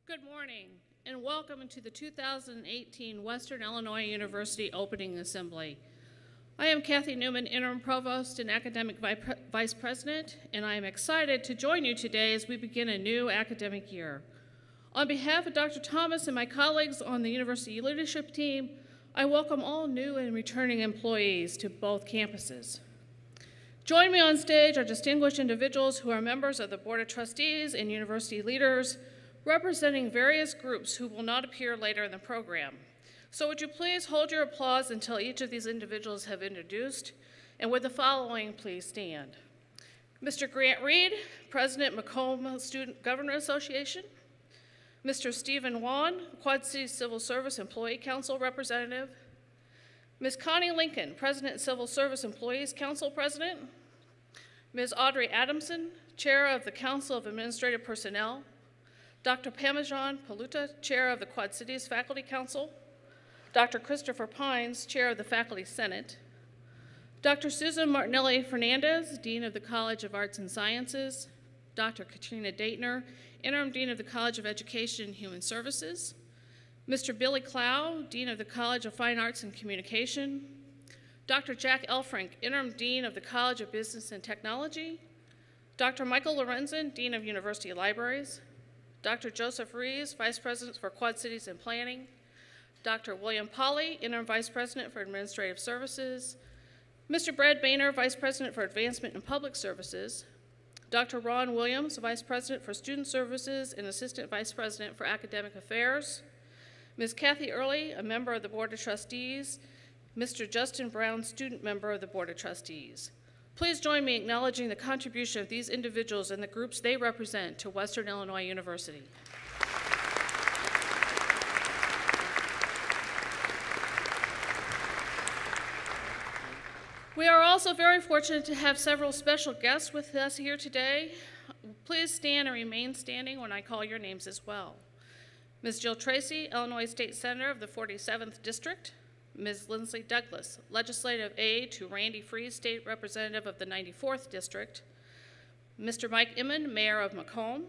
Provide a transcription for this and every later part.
Good morning, and welcome to the 2018 Western Illinois University Opening Assembly. I am Kathy Newman, Interim Provost and Academic Vice President, and I am excited to join you today as we begin a new academic year. On behalf of Dr. Thomas and my colleagues on the University Leadership Team, I welcome all new and returning employees to both campuses. Joining me on stage are distinguished individuals who are members of the Board of Trustees and university leaders, representing various groups who will not appear later in the program. So would you please hold your applause until each of these individuals have introduced, and with the following, please stand. Mr. Grant Reed, President, Macomb Student Governor Association. Mr. Stephen Wan, Quad Cities Civil Service Employee Council Representative. Ms. Connie Lincoln, President, Civil Service Employees Council President. Ms. Audrey Adamson, Chair of the Council of Administrative Personnel. Dr. Parmesan Paluta, Chair of the Quad Cities Faculty Council. Dr. Christopher Pines, Chair of the Faculty Senate. Dr. Susan Martinelli Fernandez, Dean of the College of Arts and Sciences. Dr. Katrina Daitner, Interim Dean of the College of Education and Human Services. Mr. Billy Clow, Dean of the College of Fine Arts and Communication. Dr. Jack Elfrink, Interim Dean of the College of Business and Technology. Dr. Michael Lorenzen, Dean of University Libraries. Dr. Joseph Rees, Vice President for Quad Cities and Planning. Dr. William Polly, Interim Vice President for Administrative Services. Mr. Brad Boehner, Vice President for Advancement and Public Services. Dr. Ron Williams, Vice President for Student Services and Assistant Vice President for Academic Affairs. Ms. Kathy Early, a member of the Board of Trustees. Mr. Justin Brown, student member of the Board of Trustees. Please join me in acknowledging the contribution of these individuals and the groups they represent to Western Illinois University. We are also very fortunate to have several special guests with us here today. Please stand and remain standing when I call your names as well. Ms. Jill Tracy, Illinois State Senator of the 47th District. Ms. Lindsley Douglas, Legislative Aide to Randy Freese, State Representative of the 94th District. Mr. Mike Inman, Mayor of Macomb,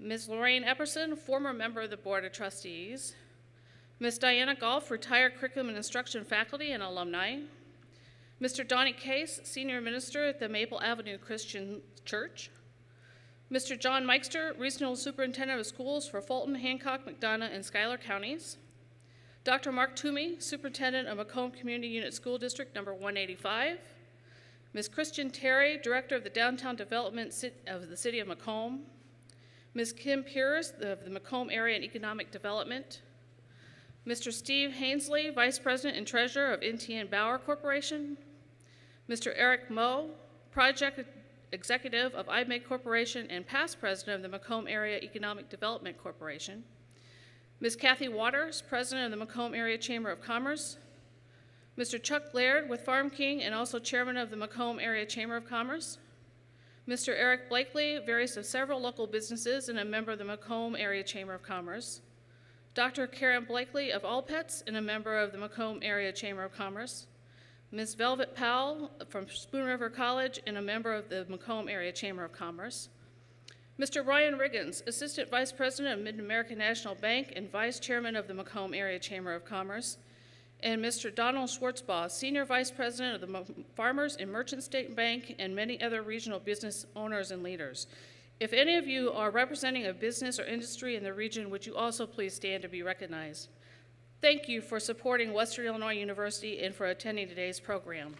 Ms. Lorraine Epperson, former member of the Board of Trustees, Ms. Diana Golf, retired curriculum and instruction faculty and alumni, Mr. Donnie Case, Senior Minister at the Maple Avenue Christian Church, Mr. John Meister, Regional Superintendent of Schools for Fulton, Hancock, McDonough, and Schuyler counties, Dr. Mark Toomey, Superintendent of Macomb Community Unit School District number 185, Ms. Christian Terry, Director of the Downtown Development of the City of Macomb, Ms. Kim Pierce of the Macomb Area and Economic Development, Mr. Steve Hainsley, Vice President and Treasurer of NTN Bauer Corporation, Mr. Eric Moe, Project Executive of IMEG Corporation and past President of the Macomb Area Economic Development Corporation, Ms. Kathy Waters, President of the Macomb Area Chamber of Commerce, Mr. Chuck Laird with Farm King and also Chairman of the Macomb Area Chamber of Commerce, Mr. Eric Blakely, various of several local businesses and a member of the Macomb Area Chamber of Commerce, Dr. Karen Blakely of All Pets and a member of the Macomb Area Chamber of Commerce, Ms. Velvet Powell from Spoon River College and a member of the Macomb Area Chamber of Commerce, Mr. Ryan Riggins, Assistant Vice President of Mid-American National Bank and Vice Chairman of the Macomb Area Chamber of Commerce, and Mr. Donald Schwartzbaugh, Senior Vice President of the Farmers and Merchant State Bank and many other regional business owners and leaders. If any of you are representing a business or industry in the region, would you also please stand to be recognized? Thank you for supporting Western Illinois University and for attending today's program.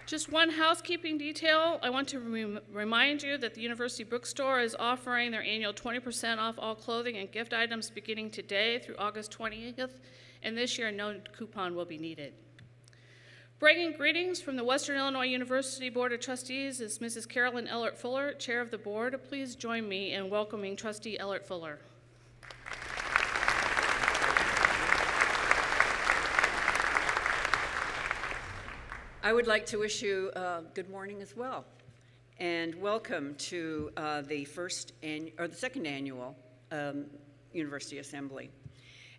Just one housekeeping detail. I want to remind you that the University Bookstore is offering their annual 20% off all clothing and gift items beginning today through August 20th, and this year no coupon will be needed. Bringing greetings from the Western Illinois University Board of Trustees is Mrs. Carolyn Ehlert Fuller, Chair of the Board. Please join me in welcoming Trustee Ehlert Fuller. I would like to wish you good morning as well, and welcome to the second annual University Assembly.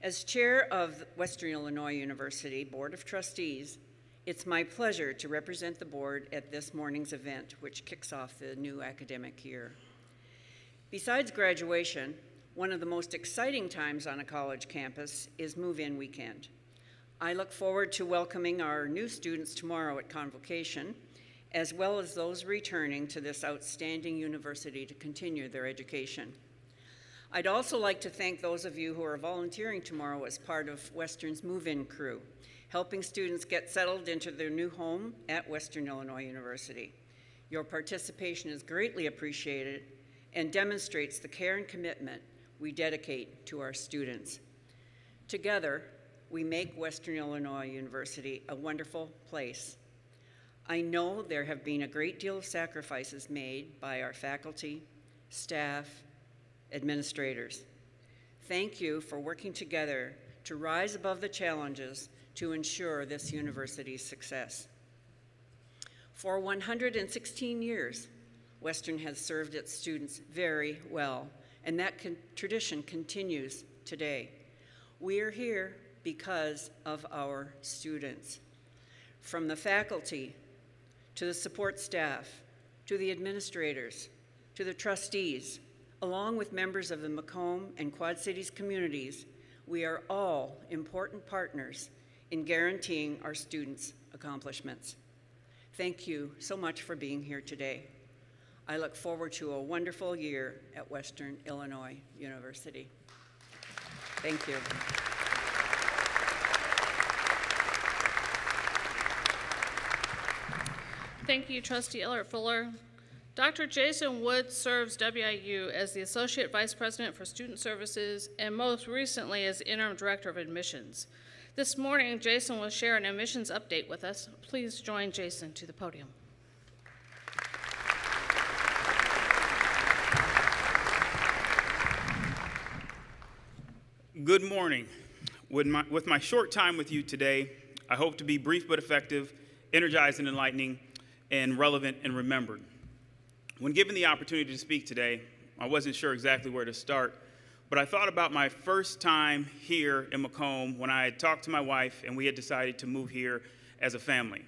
As Chair of Western Illinois University Board of Trustees, it's my pleasure to represent the board at this morning's event, which kicks off the new academic year. Besides graduation, one of the most exciting times on a college campus is move-in weekend. I look forward to welcoming our new students tomorrow at convocation, as well as those returning to this outstanding university to continue their education. I'd also like to thank those of you who are volunteering tomorrow as part of Western's move-in crew, helping students get settled into their new home at Western Illinois University. Your participation is greatly appreciated and demonstrates the care and commitment we dedicate to our students. Together, we make Western Illinois University a wonderful place. I know there have been a great deal of sacrifices made by our faculty, staff, administrators. Thank you for working together to rise above the challenges to ensure this university's success. For 116 years, Western has served its students very well, and that tradition continues today. We are here because of our students. From the faculty, to the support staff, to the administrators, to the trustees, along with members of the Macomb and Quad Cities communities, we are all important partners in guaranteeing our students' accomplishments. Thank you so much for being here today. I look forward to a wonderful year at Western Illinois University. Thank you. Thank you, Trustee Ehlert Fuller. Dr. Jason Wood serves WIU as the Associate Vice President for Student Services and most recently as Interim Director of Admissions. This morning, Jason will share an admissions update with us. Please join Jason to the podium. Good morning. With my short time with you today, I hope to be brief but effective, energized and enlightening, and relevant and remembered. When given the opportunity to speak today, I wasn't sure exactly where to start, but I thought about my first time here in Macomb when I had talked to my wife and we had decided to move here as a family.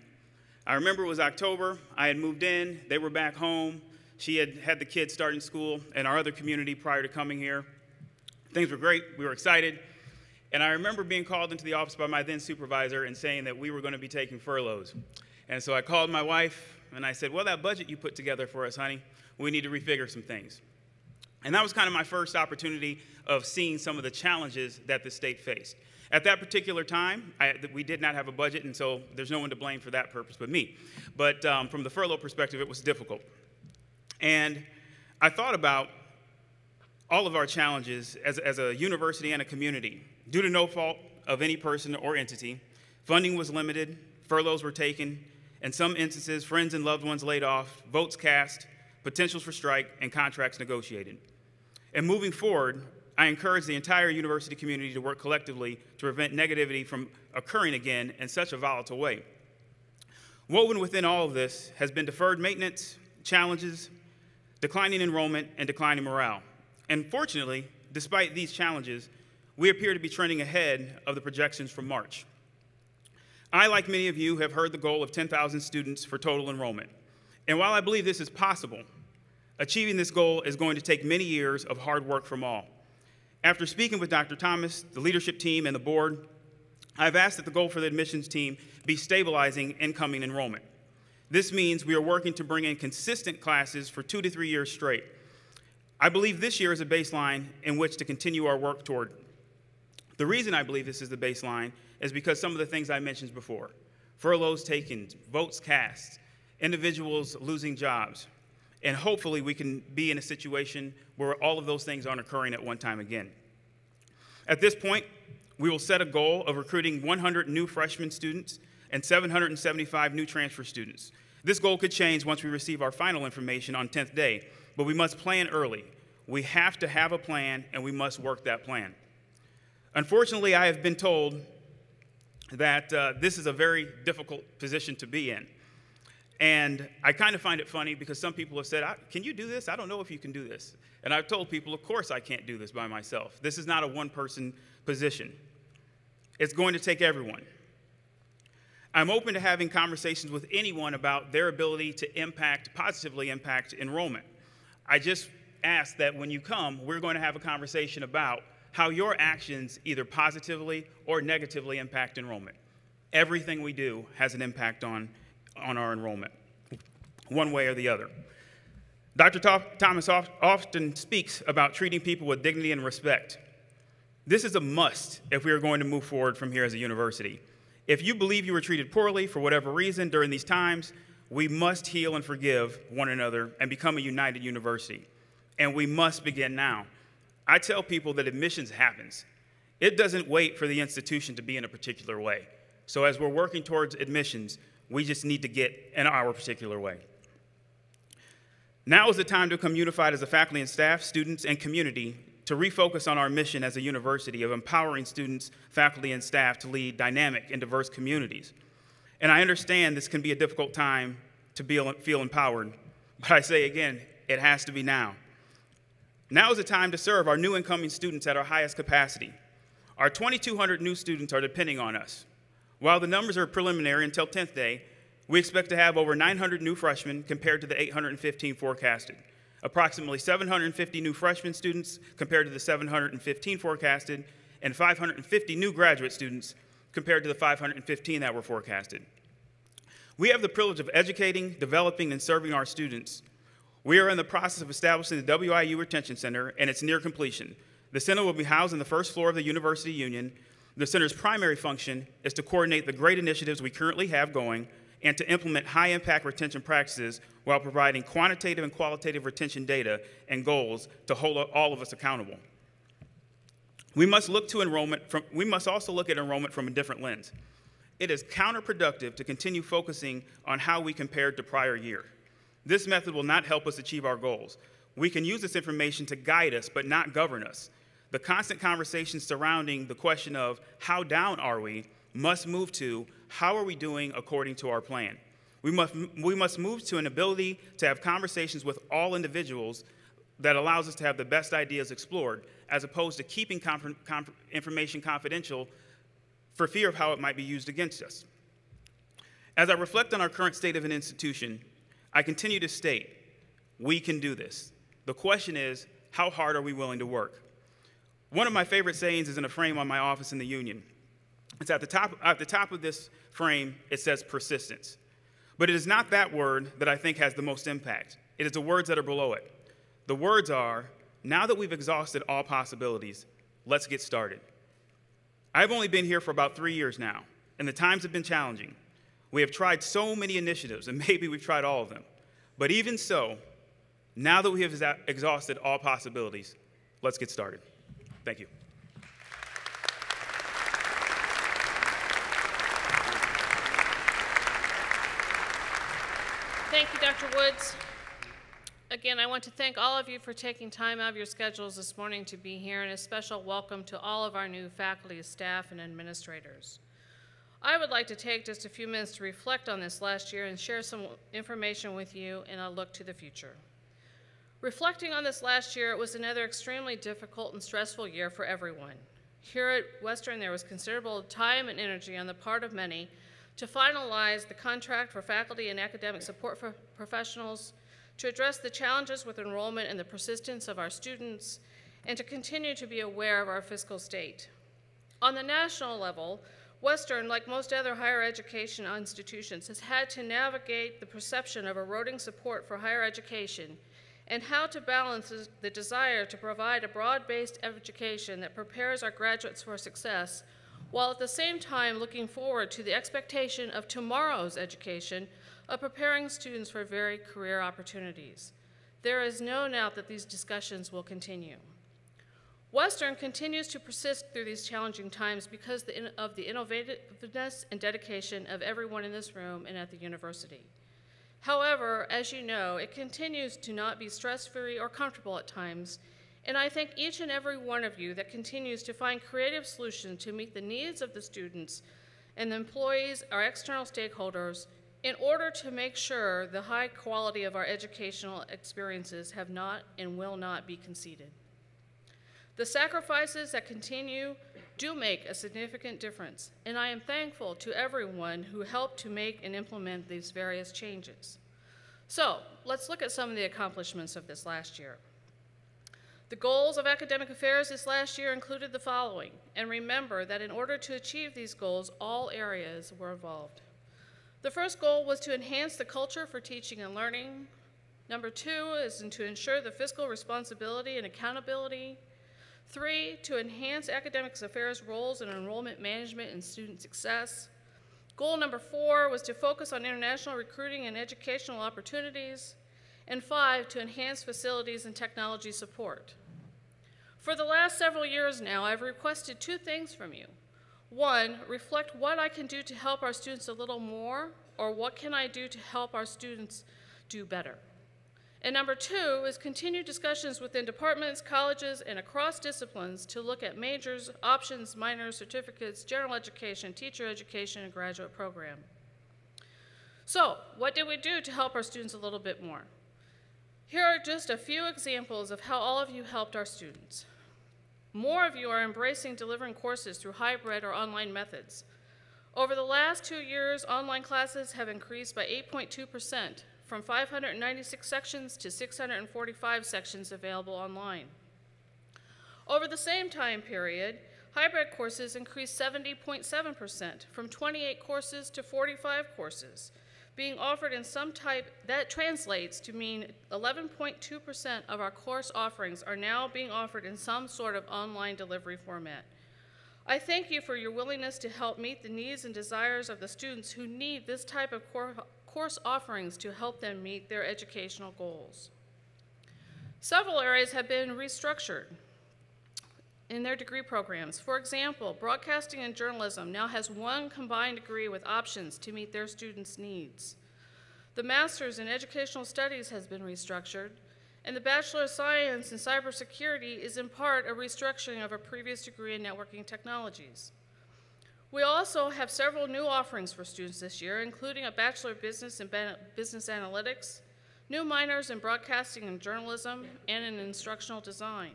I remember it was October. I had moved in. They were back home. She had had the kids starting school in our other community prior to coming here. Things were great. We were excited. And I remember being called into the office by my then supervisor and saying that we were going to be taking furloughs. And so I called my wife and I said, well, that budget you put together for us, honey, we need to refigure some things. And that was kind of my first opportunity of seeing some of the challenges that the state faced. At that particular time, we did not have a budget, and so there's no one to blame for that purpose but me. But from the furlough perspective, it was difficult. And I thought about all of our challenges as a university and a community. Due to no fault of any person or entity, funding was limited, furloughs were taken, in some instances, friends and loved ones laid off, votes cast, potentials for strike, and contracts negotiated. And moving forward, I encourage the entire university community to work collectively to prevent negativity from occurring again in such a volatile way. Woven within all of this has been deferred maintenance, challenges, declining enrollment, and declining morale. And fortunately, despite these challenges, we appear to be trending ahead of the projections from March. I, like many of you, have heard the goal of 10,000 students for total enrollment. And while I believe this is possible, achieving this goal is going to take many years of hard work from all. After speaking with Dr. Thomas, the leadership team, and the board, I've asked that the goal for the admissions team be stabilizing incoming enrollment. This means we are working to bring in consistent classes for 2 to 3 years straight. I believe this year is a baseline in which to continue our work toward. The reason I believe this is the baseline is because some of the things I mentioned before: furloughs taken, votes cast, individuals losing jobs, and hopefully we can be in a situation where all of those things aren't occurring at one time again. At this point, we will set a goal of recruiting 100 new freshman students and 775 new transfer students. This goal could change once we receive our final information on 10th day, but we must plan early. We have to have a plan, and we must work that plan. Unfortunately, I have been told that this is a very difficult position to be in. And I kind of find it funny because some people have said, can you do this? I don't know if you can do this. And I've told people, of course I can't do this by myself. This is not a one-person position. It's going to take everyone. I'm open to having conversations with anyone about their ability to positively impact enrollment. I just ask that when you come, we're going to have a conversation about how your actions either positively or negatively impact enrollment. Everything we do has an impact on our enrollment, one way or the other. Dr. Thomas often speaks about treating people with dignity and respect. This is a must if we are going to move forward from here as a university. If you believe you were treated poorly for whatever reason during these times, we must heal and forgive one another and become a united university. And we must begin now. I tell people that admissions happens. It doesn't wait for the institution to be in a particular way. So as we're working towards admissions, we just need to get in our particular way. Now is the time to become unified as a faculty and staff, students, and community to refocus on our mission as a university of empowering students, faculty, and staff to lead dynamic and diverse communities. And I understand this can be a difficult time to feel empowered, but I say again, it has to be now. Now is the time to serve our new incoming students at our highest capacity. Our 2,200 new students are depending on us. While the numbers are preliminary until 10th day, we expect to have over 900 new freshmen compared to the 815 forecasted. Approximately 750 new freshman students compared to the 715 forecasted, and 550 new graduate students compared to the 515 that were forecasted. We have the privilege of educating, developing, and serving our students. We are in the process of establishing the WIU Retention Center, and it's near completion. The center will be housed on the first floor of the University Union. The center's primary function is to coordinate the great initiatives we currently have going and to implement high-impact retention practices while providing quantitative and qualitative retention data and goals to hold all of us accountable. We must also look at enrollment from a different lens. It is counterproductive to continue focusing on how we compared to prior year. This method will not help us achieve our goals. We can use this information to guide us, but not govern us. The constant conversation surrounding the question of how down are we must move to how are we doing according to our plan. We must move to an ability to have conversations with all individuals that allows us to have the best ideas explored, as opposed to keeping information confidential for fear of how it might be used against us. As I reflect on our current state of an institution, I continue to state, we can do this. The question is, how hard are we willing to work? One of my favorite sayings is in a frame on my office in the Union. It's at the top of this frame, it says persistence. But it is not that word that I think has the most impact. It is the words that are below it. The words are, now that we've exhausted all possibilities, let's get started. I've only been here for about 3 years now, and the times have been challenging. We have tried so many initiatives, and maybe we've tried all of them. But even so, now that we have exhausted all possibilities, let's get started. Thank you. Thank you, Dr. Woods. Again, I want to thank all of you for taking time out of your schedules this morning to be here, and a special welcome to all of our new faculty, staff, and administrators. I would like to take just a few minutes to reflect on this last year and share some information with you and a look to the future. Reflecting on this last year, it was another extremely difficult and stressful year for everyone. Here at Western, there was considerable time and energy on the part of many to finalize the contract for faculty and academic support for professionals, to address the challenges with enrollment and the persistence of our students, and to continue to be aware of our fiscal state. On the national level, Western, like most other higher education institutions, has had to navigate the perception of eroding support for higher education and how to balance the desire to provide a broad-based education that prepares our graduates for success, while at the same time looking forward to the expectation of tomorrow's education of preparing students for varied career opportunities. There is no doubt that these discussions will continue. Western continues to persist through these challenging times because of the innovativeness and dedication of everyone in this room and at the university. However, as you know, it continues to not be stress-free or comfortable at times, and I thank each and every one of you that continues to find creative solutions to meet the needs of the students and the employees, our external stakeholders, in order to make sure the high quality of our educational experiences have not and will not be conceded. The sacrifices that continue do make a significant difference, and I am thankful to everyone who helped to make and implement these various changes. So, let's look at some of the accomplishments of this last year. The goals of academic affairs this last year included the following, and remember that in order to achieve these goals, all areas were involved. The first goal was to enhance the culture for teaching and learning. Number 2 is to ensure the fiscal responsibility and accountability. 3, to enhance academic affairs roles in enrollment management and student success. Goal number 4 was to focus on international recruiting and educational opportunities. And 5, to enhance facilities and technology support. For the last several years now, I've requested 2 things from you. 1, reflect what I can do to help our students a little more, or what can I do to help our students do better. And number 2 is continue discussions within departments, colleges, and across disciplines to look at majors, options, minors, certificates, general education, teacher education, and graduate program. So, what did we do to help our students a little bit more? Here are just a few examples of how all of you helped our students. More of you are embracing delivering courses through hybrid or online methods. Over the last 2 years, online classes have increased by 8.2%, from 596 sections to 645 sections available online. Over the same time period, hybrid courses increased 70.7%, from 28 courses to 45 courses, being offered in some type. That translates to mean 11.2% of our course offerings are now being offered in some sort of online delivery format. I thank you for your willingness to help meet the needs and desires of the students who need this type of course offerings to help them meet their educational goals. Several areas have been restructured in their degree programs. For example, broadcasting and journalism now has 1 combined degree with options to meet their students' needs. The Master's in Educational Studies has been restructured, and the Bachelor of Science in Cybersecurity is in part a restructuring of a previous degree in Networking Technologies. We also have several new offerings for students this year, including a Bachelor of Business in Business Analytics, new minors in broadcasting and journalism and in instructional design.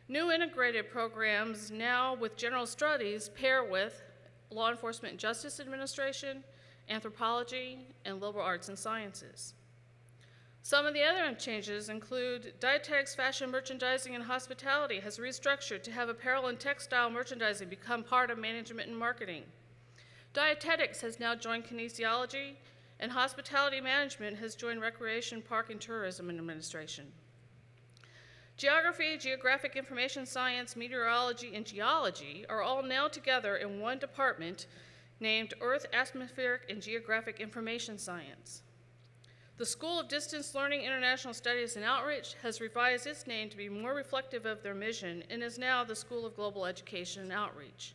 New integrated programs now with general studies pair with law enforcement and justice administration, anthropology, and liberal arts and sciences. Some of the other changes include dietetics, fashion, merchandising, and hospitality has restructured to have apparel and textile merchandising become part of management and marketing. Dietetics has now joined kinesiology, and hospitality management has joined recreation, park, and tourism administration. Geography, geographic information science, meteorology, and geology are all now together in one department named Earth, Atmospheric, and Geographic Information Science. The School of Distance Learning, International Studies, and Outreach has revised its name to be more reflective of their mission and is now the School of Global Education and Outreach.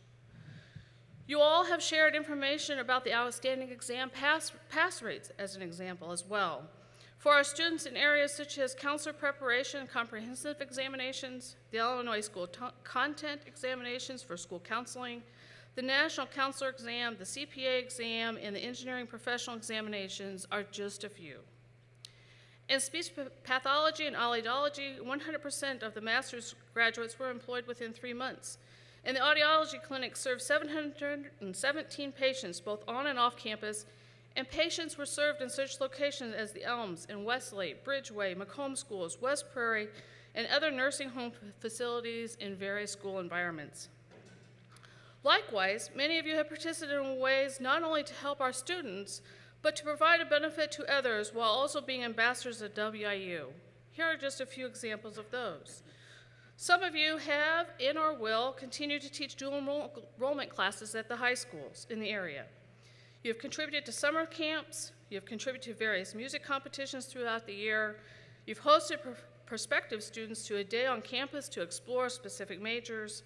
You all have shared information about the outstanding exam pass rates as an example as well. For our students in areas such as counselor preparation and comprehensive examinations, the Illinois School Content Examinations for school counseling, the National Counselor Exam, the CPA exam, and the Engineering Professional Examinations are just a few. In speech pathology and audiology, 100% of the master's graduates were employed within 3 months. And the audiology clinic served 717 patients, both on and off campus, and patients were served in such locations as the Elms in Westlake, Bridgeway, Macomb Schools, West Prairie, and other nursing home facilities in various school environments. Likewise, many of you have participated in ways not only to help our students, but to provide a benefit to others while also being ambassadors of WIU. Here are just a few examples of those. Some of you have and or will continue to teach dual enrollment classes at the high schools in the area. You have contributed to summer camps, you have contributed to various music competitions throughout the year, you've hosted prospective students to a day on campus to explore specific majors,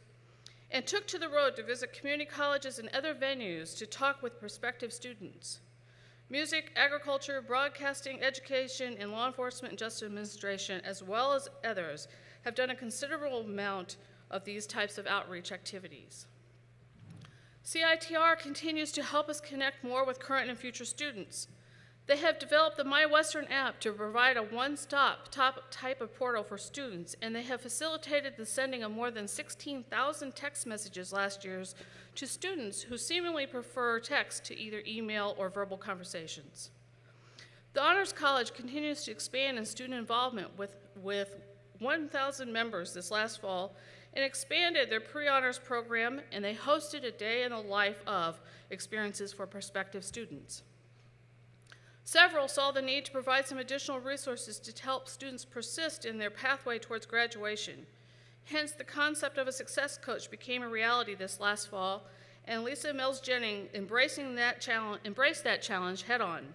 and took to the road to visit community colleges and other venues to talk with prospective students. Music, agriculture, broadcasting, education, and law enforcement and justice administration, as well as others, have done a considerable amount of these types of outreach activities. CITR continues to help us connect more with current and future students. They have developed the My Western app to provide a one-stop type of portal for students, and they have facilitated the sending of more than 16,000 text messages last year to students who seemingly prefer text to either email or verbal conversations. The Honors College continues to expand in student involvement with 1,000 members this last fall and expanded their pre-honors program, and they hosted a day in the life of experiences for prospective students. Several saw the need to provide some additional resources to help students persist in their pathway towards graduation. Hence, the concept of a success coach became a reality this last fall, and Lisa Mills-Jennings embraced that challenge head-on.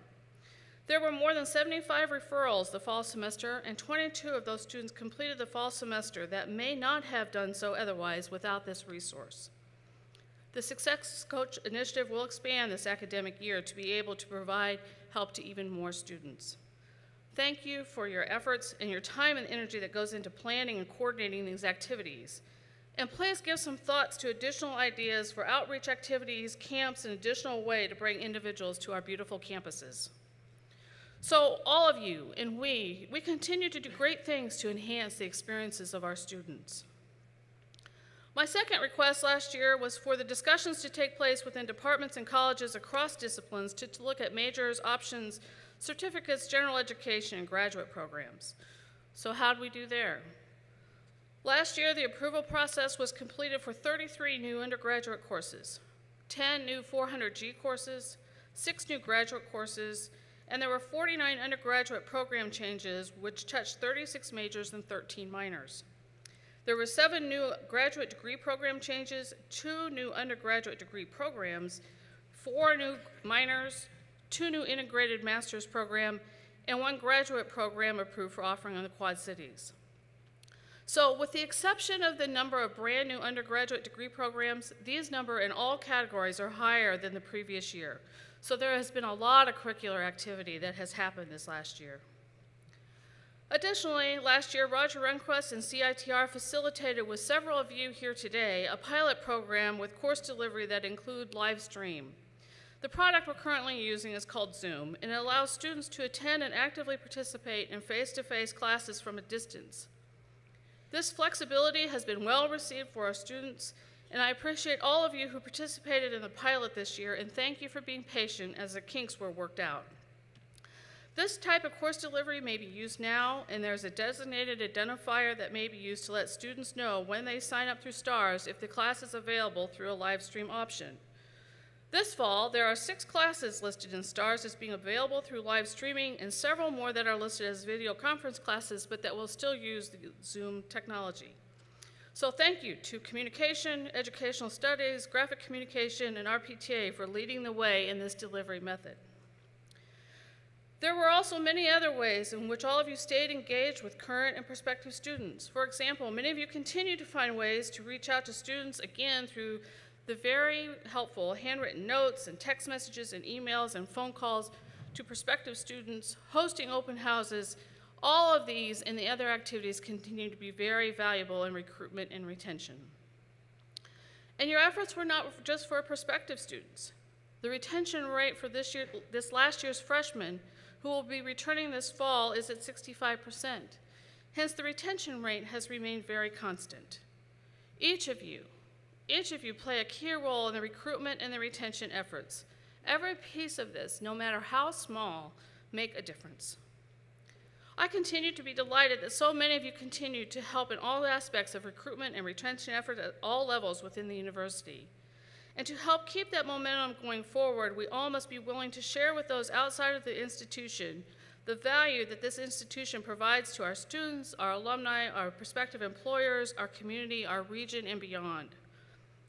There were more than 75 referrals the fall semester, and 22 of those students completed the fall semester that may not have done so otherwise without this resource. The Success Coach initiative will expand this academic year to be able to provide help to even more students. Thank you for your efforts and your time and energy that goes into planning and coordinating these activities. And please give some thoughts to additional ideas for outreach activities, camps, and additional way to bring individuals to our beautiful campuses. So all of you and we continue to do great things to enhance the experiences of our students. My second request last year was for the discussions to take place within departments and colleges across disciplines to look at majors, options, certificates, general education, and graduate programs. So how did we do there? Last year, the approval process was completed for 33 new undergraduate courses, 10 new 400G courses, 6 new graduate courses, and there were 49 undergraduate program changes, which touched 36 majors and 13 minors. There were 7 new graduate degree program changes, 2 new undergraduate degree programs, 4 new minors, 2 new integrated master's program, and 1 graduate program approved for offering in the Quad Cities. So with the exception of the number of brand new undergraduate degree programs, these numbers in all categories are higher than the previous year. So there has been a lot of curricular activity that has happened this last year. Additionally, last year, Roger Runquist and CITR facilitated with several of you here today a pilot program with course delivery that include live stream. The product we're currently using is called Zoom, and it allows students to attend and actively participate in face-to-face classes from a distance. This flexibility has been well received for our students, and I appreciate all of you who participated in the pilot this year, and thank you for being patient as the kinks were worked out. This type of course delivery may be used now, and there's a designated identifier that may be used to let students know when they sign up through STARS if the class is available through a live stream option. This fall, there are 6 classes listed in STARS as being available through live streaming, and several more that are listed as video conference classes, but that will still use the Zoom technology. So thank you to Communication, Educational Studies, Graphic Communication, and RPTA for leading the way in this delivery method. There were also many other ways in which all of you stayed engaged with current and prospective students. For example, many of you continue to find ways to reach out to students again through the very helpful handwritten notes and text messages and emails and phone calls to prospective students, hosting open houses. All of these and the other activities continue to be very valuable in recruitment and retention. And your efforts were not just for prospective students. The retention rate for this last year's freshmen who will be returning this fall is at 65%. Hence, the retention rate has remained very constant. Each of you play a key role in the recruitment and the retention efforts. Every piece of this, no matter how small, make a difference. I continue to be delighted that so many of you continue to help in all aspects of recruitment and retention efforts at all levels within the university. And to help keep that momentum going forward, we all must be willing to share with those outside of the institution the value that this institution provides to our students, our alumni, our prospective employers, our community, our region, and beyond.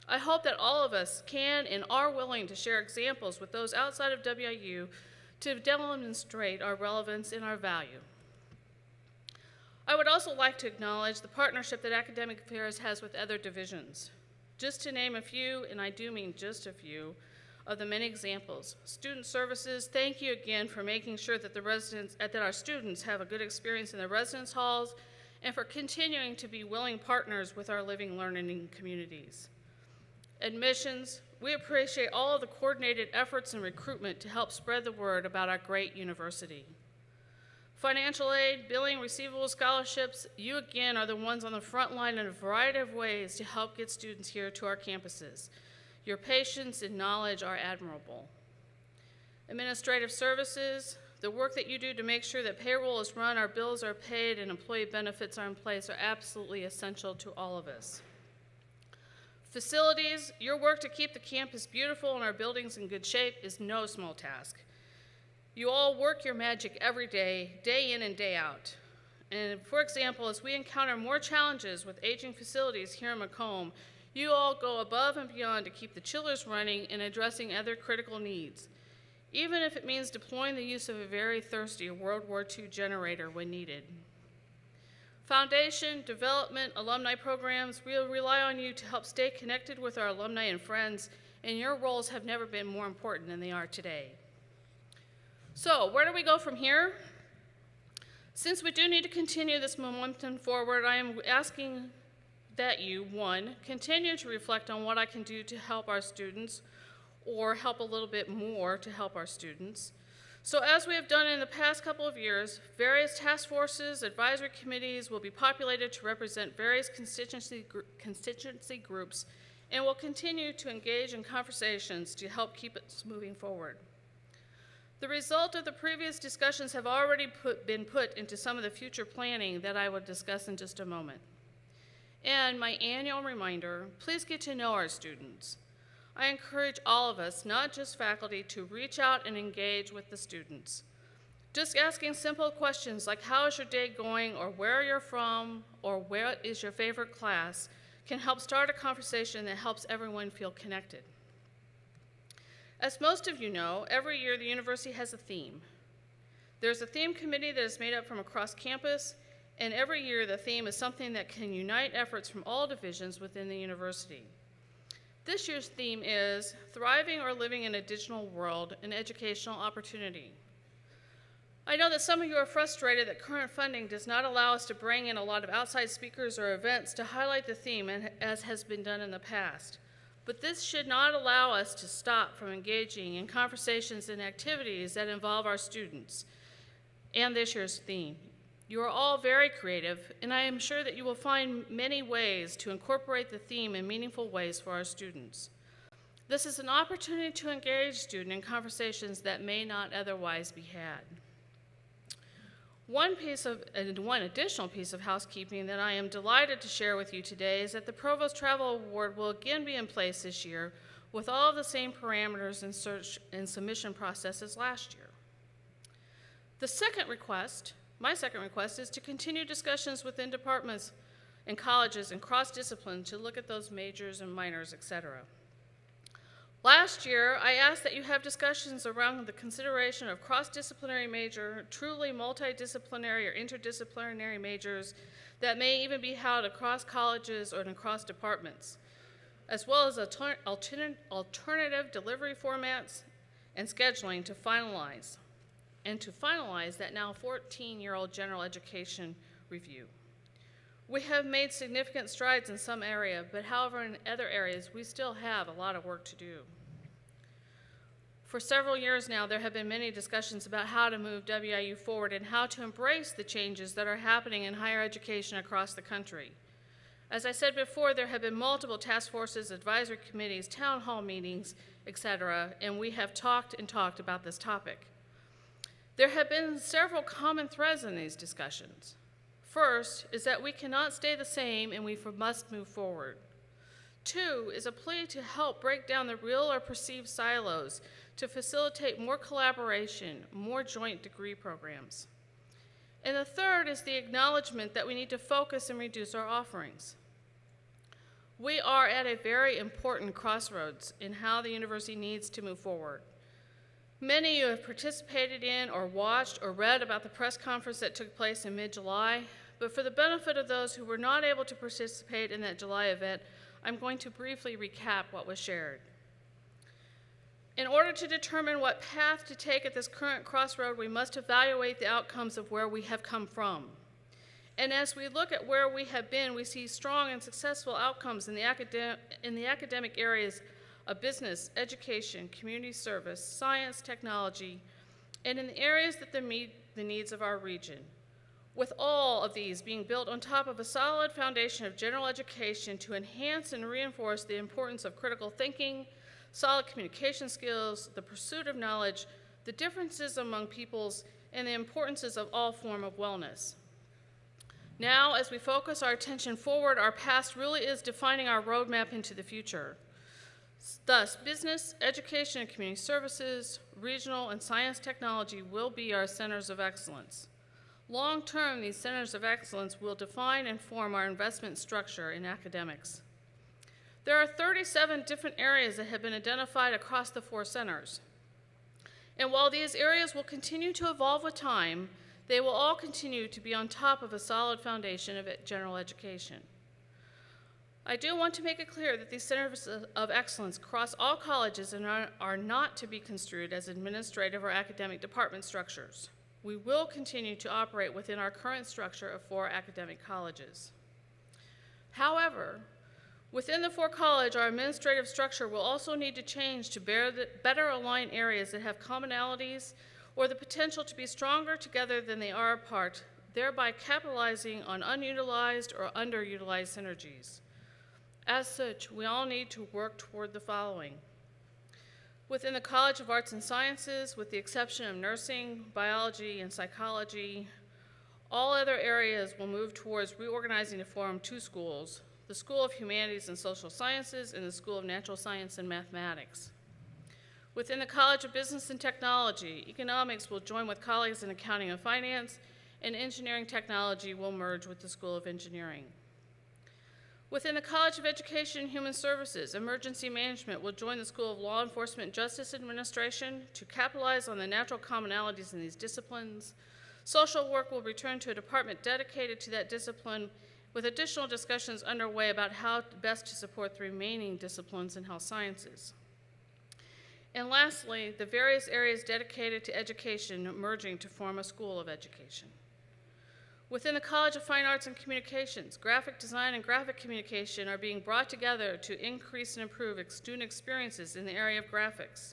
I hope that all of us can and are willing to share examples with those outside of WIU to demonstrate our relevance and our value. I would also like to acknowledge the partnership that Academic Affairs has with other divisions. Just to name a few, and I do mean just a few, of the many examples. Student Services, thank you again for making sure that that our students have a good experience in their residence halls, and for continuing to be willing partners with our living learning communities. Admissions, we appreciate all of the coordinated efforts and recruitment to help spread the word about our great university. Financial aid, billing, receivable scholarships, you again are the ones on the front line in a variety of ways to help get students here to our campuses. Your patience and knowledge are admirable. Administrative services, the work that you do to make sure that payroll is run, our bills are paid, and employee benefits are in place are absolutely essential to all of us. Facilities, your work to keep the campus beautiful and our buildings in good shape is no small task. You all work your magic every day, day in and day out. And for example, as we encounter more challenges with aging facilities here in Macomb, you all go above and beyond to keep the chillers running and addressing other critical needs, even if it means deploying the use of a very thirsty World War II generator when needed. Foundation, development, alumni programs, we rely on you to help stay connected with our alumni and friends, and your roles have never been more important than they are today. So, where do we go from here? Since we do need to continue this momentum forward, I am asking that you, 1, continue to reflect on what I can do to help our students, or help a little bit more to help our students. So as we have done in the past couple of years, various task forces, advisory committees will be populated to represent various constituency groups, and will continue to engage in conversations to help keep us moving forward. The result of the previous discussions have already been put into some of the future planning that I will discuss in just a moment. And my annual reminder, please get to know our students. I encourage all of us, not just faculty, to reach out and engage with the students. Just asking simple questions like, how is your day going, or where you're from, or where is your favorite class, can help start a conversation that helps everyone feel connected. As most of you know, every year the university has a theme. There's a theme committee that is made up from across campus, and every year the theme is something that can unite efforts from all divisions within the university. This year's theme is Thriving or Living in a Digital World, an Educational Opportunity. I know that some of you are frustrated that current funding does not allow us to bring in a lot of outside speakers or events to highlight the theme, as has been done in the past. But this should not allow us to stop from engaging in conversations and activities that involve our students and this year's theme. You are all very creative, and I am sure that you will find many ways to incorporate the theme in meaningful ways for our students. This is an opportunity to engage students in conversations that may not otherwise be had. One additional piece of housekeeping that I am delighted to share with you today is that the Provost Travel Award will again be in place this year with all of the same parameters and search and submission process as last year. My second request is to continue discussions within departments and colleges and cross-discipline to look at those majors and minors, etc. Last year, I asked that you have discussions around the consideration of cross-disciplinary major, truly multidisciplinary or interdisciplinary majors that may even be held across colleges or across departments, as well as alternative delivery formats and scheduling to finalize that now 14-year-old general education review. We have made significant strides in some area, but however, in other areas, we still have a lot of work to do. For several years now, there have been many discussions about how to move WIU forward and how to embrace the changes that are happening in higher education across the country. As I said before, there have been multiple task forces, advisory committees, town hall meetings, etc., and we have talked and talked about this topic. There have been several common threads in these discussions. First is that we cannot stay the same and we must move forward. Two is a plea to help break down the real or perceived silos to facilitate more collaboration, more joint degree programs. And the third is the acknowledgement that we need to focus and reduce our offerings. We are at a very important crossroads in how the university needs to move forward. Many of you have participated in or watched or read about the press conference that took place in mid-July, but for the benefit of those who were not able to participate in that July event, I'm going to briefly recap what was shared. In order to determine what path to take at this current crossroad, we must evaluate the outcomes of where we have come from. And as we look at where we have been, we see strong and successful outcomes in the academic areas of business, education, community service, science, technology, and in the areas that meet the needs of our region. With all of these being built on top of a solid foundation of general education to enhance and reinforce the importance of critical thinking, solid communication skills, the pursuit of knowledge, the differences among peoples, and the importances of all form of wellness. Now, as we focus our attention forward, our past really is defining our roadmap into the future. Thus, business, education, and community services, regional, and science technology will be our centers of excellence. Long-term, these centers of excellence will define and form our investment structure in academics. There are 37 different areas that have been identified across the 4 centers. And while these areas will continue to evolve with time, they will all continue to be on top of a solid foundation of general education. I do want to make it clear that these centers of excellence cross all colleges and are not to be construed as administrative or academic department structures. We will continue to operate within our current structure of 4 academic colleges. However, within the 4 colleges, our administrative structure will also need to change to better align areas that have commonalities or the potential to be stronger together than they are apart, thereby capitalizing on unutilized or underutilized synergies. As such, we all need to work toward the following. Within the College of Arts and Sciences, with the exception of nursing, biology, and psychology, all other areas will move towards reorganizing to form 2 schools, the School of Humanities and Social Sciences and the School of Natural Science and Mathematics. Within the College of Business and Technology, economics will join with colleagues in accounting and finance, and engineering technology will merge with the School of Engineering. Within the College of Education and Human Services, emergency management will join the School of Law Enforcement and Justice Administration to capitalize on the natural commonalities in these disciplines. Social work will return to a department dedicated to that discipline, with additional discussions underway about how best to support the remaining disciplines in health sciences. And lastly, the various areas dedicated to education merging to form a School of Education. Within the College of Fine Arts and Communications, graphic design and graphic communication are being brought together to increase and improve student experiences in the area of graphics.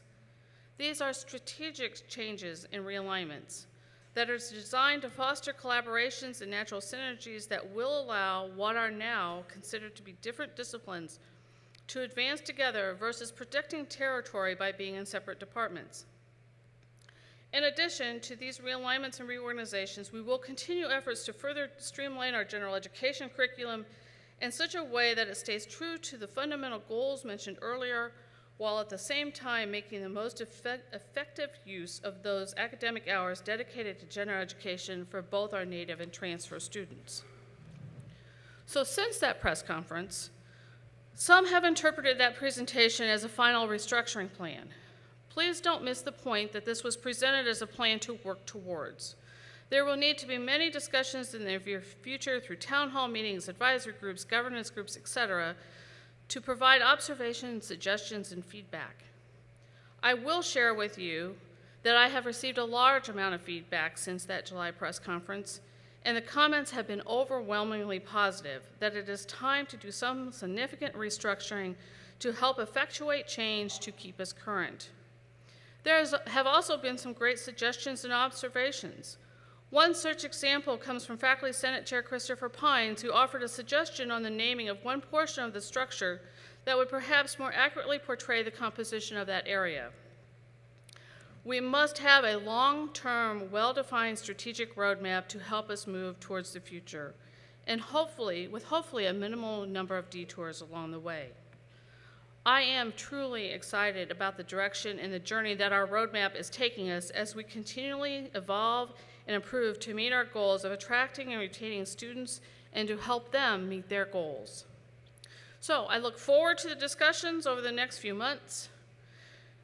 These are strategic changes and realignments that are designed to foster collaborations and natural synergies that will allow what are now considered to be different disciplines to advance together versus protecting territory by being in separate departments. In addition to these realignments and reorganizations, we will continue efforts to further streamline our general education curriculum in such a way that it stays true to the fundamental goals mentioned earlier, while at the same time making the most effective use of those academic hours dedicated to general education for both our native and transfer students. So since that press conference, some have interpreted that presentation as a final restructuring plan. Please don't miss the point that this was presented as a plan to work towards. There will need to be many discussions in the near future through town hall meetings, advisory groups, governance groups, etc., to provide observations, suggestions, and feedback. I will share with you that I have received a large amount of feedback since that July press conference, and the comments have been overwhelmingly positive that it is time to do some significant restructuring to help effectuate change to keep us current. There have also been some great suggestions and observations. One such example comes from Faculty Senate Chair Christopher Pines, who offered a suggestion on the naming of one portion of the structure that would perhaps more accurately portray the composition of that area. We must have a long-term, well-defined strategic roadmap to help us move towards the future, and hopefully a minimal number of detours along the way. I am truly excited about the direction and the journey that our roadmap is taking us as we continually evolve and improve to meet our goals of attracting and retaining students and to help them meet their goals. So I look forward to the discussions over the next few months.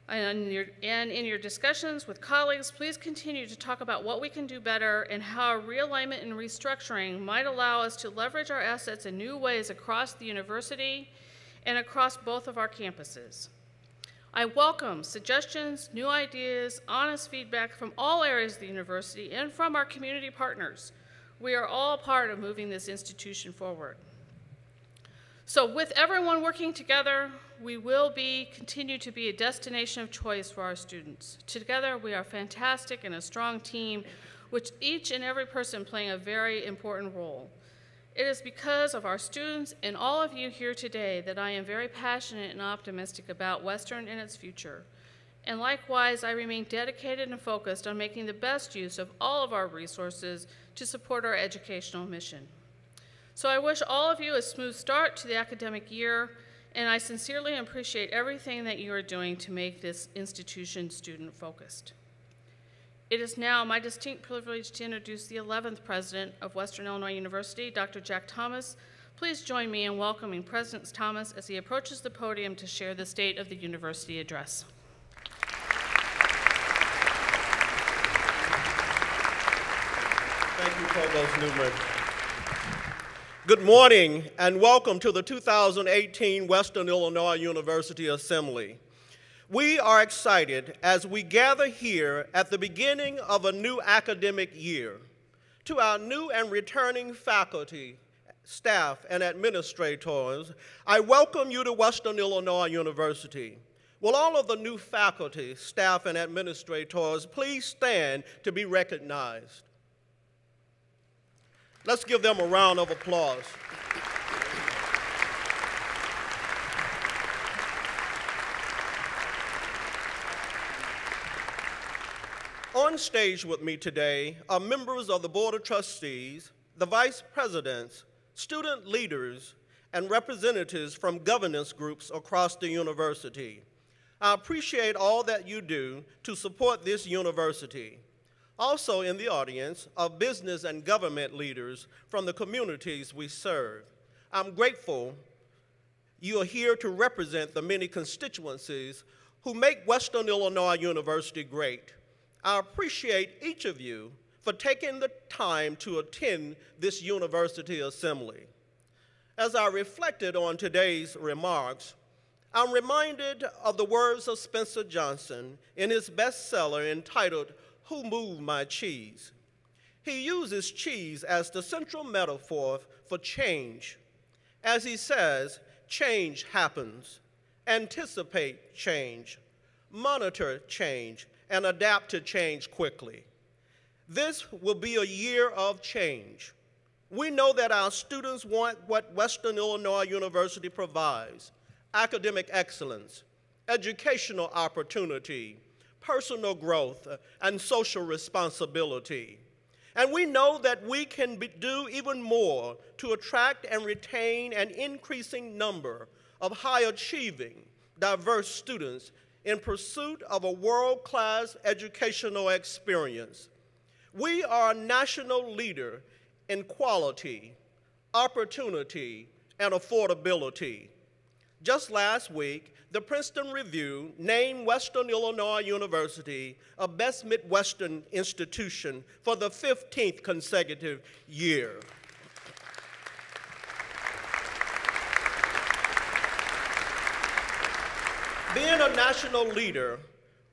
And in your discussions with colleagues, please continue to talk about what we can do better and how realignment and restructuring might allow us to leverage our assets in new ways across the university and across both of our campuses. I welcome suggestions, new ideas, honest feedback from all areas of the university and from our community partners. We are all part of moving this institution forward. So with everyone working together, we will continue to be a destination of choice for our students. Together, we are fantastic and a strong team, with each and every person playing a very important role. It is because of our students and all of you here today that I am very passionate and optimistic about Western and its future. And likewise, I remain dedicated and focused on making the best use of all of our resources to support our educational mission. So I wish all of you a smooth start to the academic year, and I sincerely appreciate everything that you are doing to make this institution student-focused. It is now my distinct privilege to introduce the 11th president of Western Illinois University, Dr. Jack Thomas. Please join me in welcoming President Thomas as he approaches the podium to share the State of the University address. Thank you, Provost Newman. Good morning and welcome to the 2018 Western Illinois University Assembly. We are excited as we gather here at the beginning of a new academic year. To our new and returning faculty, staff, and administrators, I welcome you to Western Illinois University. Will all of the new faculty, staff, and administrators please stand to be recognized? Let's give them a round of applause. On stage with me today are members of the Board of Trustees, the Vice Presidents, student leaders, and representatives from governance groups across the university. I appreciate all that you do to support this university. Also in the audience are business and government leaders from the communities we serve. I'm grateful you are here to represent the many constituencies who make Western Illinois University great. I appreciate each of you for taking the time to attend this university assembly. As I reflected on today's remarks, I'm reminded of the words of Spencer Johnson in his bestseller entitled "Who Moved My Cheese?" He uses cheese as the central metaphor for change. As he says, change happens. Anticipate change, monitor change, and adapt to change quickly. This will be a year of change. We know that our students want what Western Illinois University provides: academic excellence, educational opportunity, personal growth, and social responsibility. And we know that we can do even more to attract and retain an increasing number of high-achieving, diverse students in pursuit of a world-class educational experience. We are a national leader in quality, opportunity, and affordability. Just last week, the Princeton Review named Western Illinois University a Best Midwestern Institution for the 15th consecutive year. Being a national leader,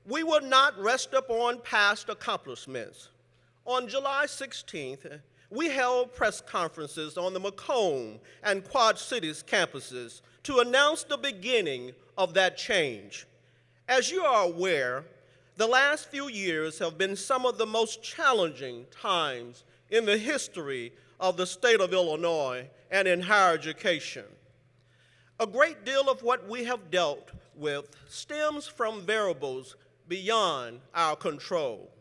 we will not rest upon past accomplishments. On July 16th, we held press conferences on the Macomb and Quad Cities campuses to announce the beginning of that change. As you are aware, the last few years have been some of the most challenging times in the history of the state of Illinois and in higher education. A great deal of what we have dealt with stems from variables beyond our control.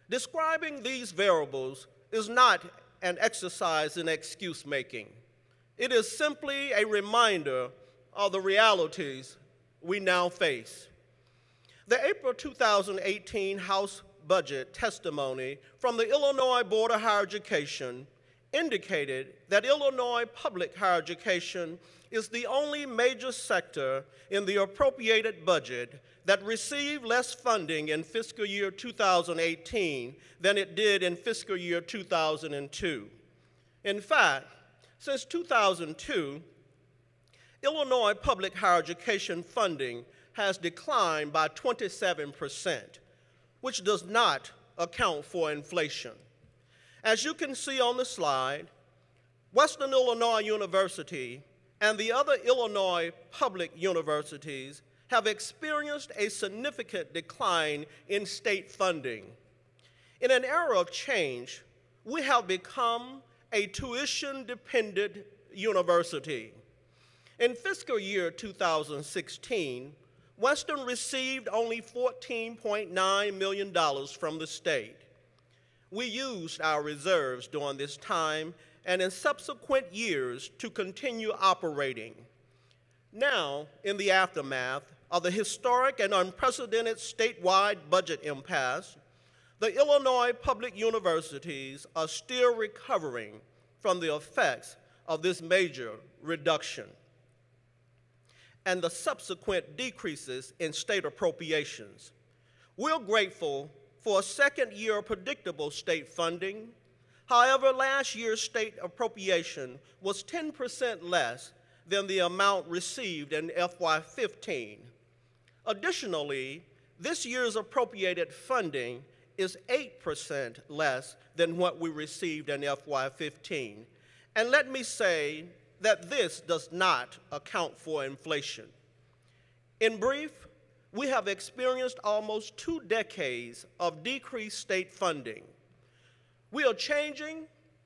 Describing these variables is not an exercise in excuse-making. It is simply a reminder of the realities we now face. The April 2018 House budget testimony from the Illinois Board of Higher Education indicated that Illinois public higher education is the only major sector in the appropriated budget that received less funding in fiscal year 2018 than it did in fiscal year 2002. In fact, since 2002, Illinois public higher education funding has declined by 27%, which does not account for inflation. As you can see on the slide, Western Illinois University and the other Illinois public universities have experienced a significant decline in state funding. In an era of change, we have become a tuition-dependent university. In fiscal year 2016, Western received only $14.9 million from the state. We used our reserves during this time and in subsequent years to continue operating. Now, in the aftermath of the historic and unprecedented statewide budget impasse, the Illinois public universities are still recovering from the effects of this major reduction and the subsequent decreases in state appropriations. We're grateful for a second year of predictable state funding. However, last year's state appropriation was 10% less than the amount received in FY15. Additionally, this year's appropriated funding is 8% less than what we received in FY15. And let me say that this does not account for inflation. In brief, we have experienced almost 2 decades of decreased state funding. We are changing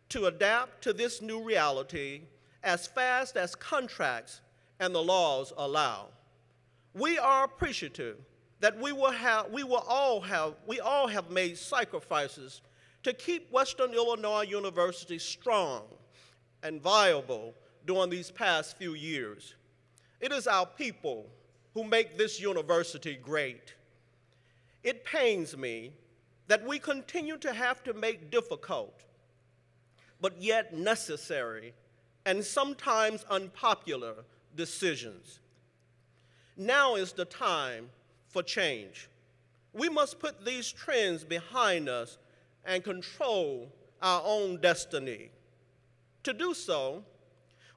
to adapt to this new reality as fast as contracts and the laws allow. We are appreciative that we all have made sacrifices to keep Western Illinois University strong and viable during these past few years. It is our people who make this university great. It pains me that we continue to have to make difficult, but yet necessary and sometimes unpopular decisions. Now is the time for change. We must put these trends behind us and control our own destiny. To do so,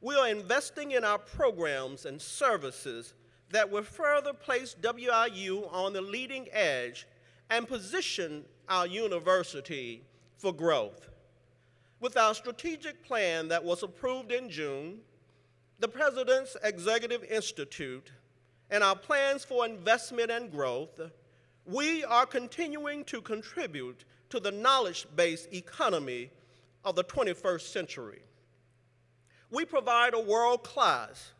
we are investing in our programs and services that will further place WIU on the leading edge and position our university for growth. With our strategic plan that was approved in June, the President's Executive Institute, and our plans for investment and growth, we are continuing to contribute to the knowledge-based economy of the 21st century. We provide a world-class,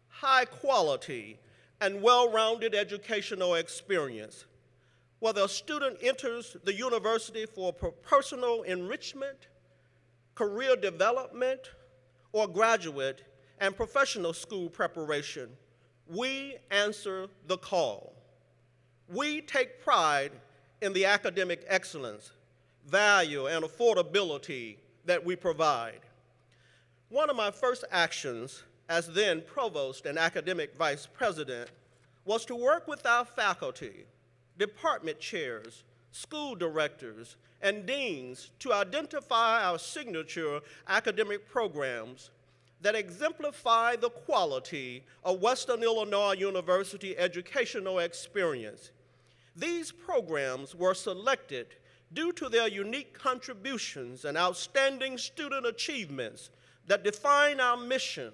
high-quality, and well-rounded educational experience, whether a student enters the university for personal enrichment, career development, or graduate and professional school preparation. We answer the call. We take pride in the academic excellence, value, and affordability that we provide. One of my first actions as then provost and academic vice president was to work with our faculty, department chairs, school directors, and deans to identify our signature academic programs that exemplify the quality of Western Illinois University educational experience. These programs were selected due to their unique contributions and outstanding student achievements that define our mission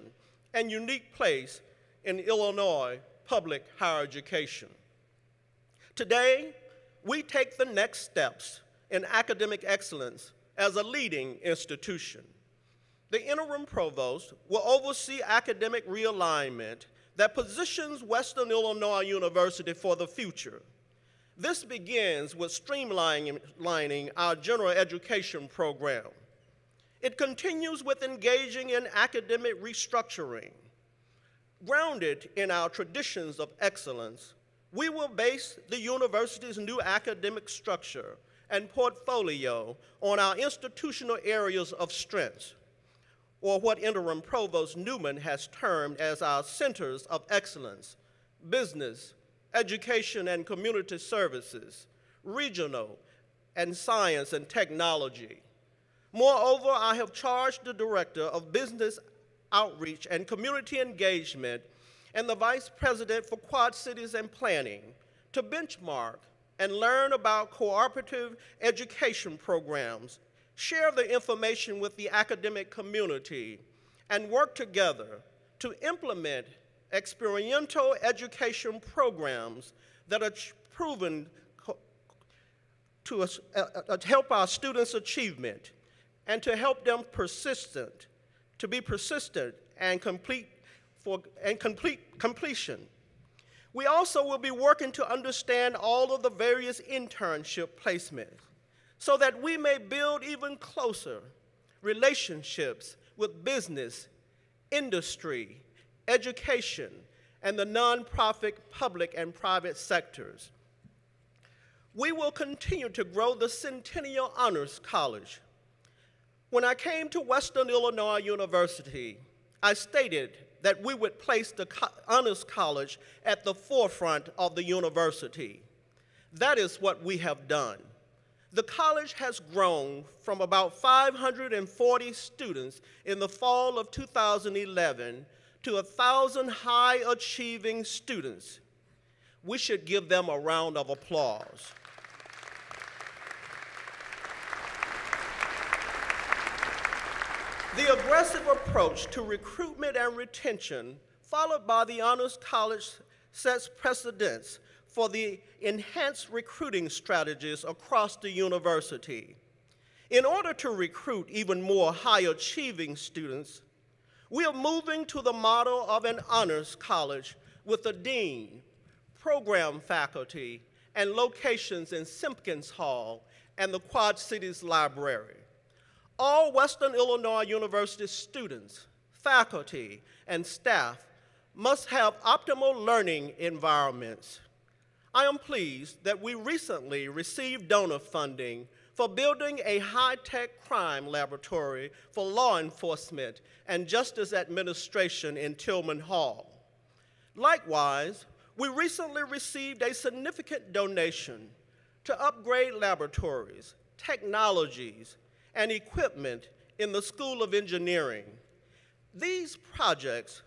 and unique place in Illinois public higher education. Today, we take the next steps in academic excellence as a leading institution. The interim provost will oversee academic realignment that positions Western Illinois University for the future. This begins with streamlining our general education program. It continues with engaging in academic restructuring. Grounded in our traditions of excellence, we will base the university's new academic structure and portfolio on our institutional areas of strength, or what Interim Provost Newman has termed as our centers of excellence: business, education and community services, regional, and science and technology. Moreover, I have charged the Director of Business Outreach and Community Engagement and the Vice President for Quad Cities and Planning to benchmark and learn about cooperative education programs, share the information with the academic community, and work together to implement experiential education programs that are proven to help our students' achievement and to help them be persistent and complete completion. We also will be working to understand all of the various internship placements so that we may build even closer relationships with business, industry, education, and the nonprofit public and private sectors. We will continue to grow the Centennial Honors College. When I came to Western Illinois University, I stated that we would place the Honors College at the forefront of the university. That is what we have done. The college has grown from about 540 students in the fall of 2011 to 1,000 high-achieving students. We should give them a round of applause. The aggressive approach to recruitment and retention followed by the Honors College sets precedents for the enhanced recruiting strategies across the university. In order to recruit even more high-achieving students, we are moving to the model of an honors college with a dean, program faculty, and locations in Simpkins Hall and the Quad Cities Library. All Western Illinois University students, faculty, and staff must have optimal learning environments. I am pleased that we recently received donor funding for building a high-tech crime laboratory for law enforcement and justice administration in Tillman Hall. Likewise, we recently received a significant donation to upgrade laboratories, technologies, and equipment in the School of Engineering. These projects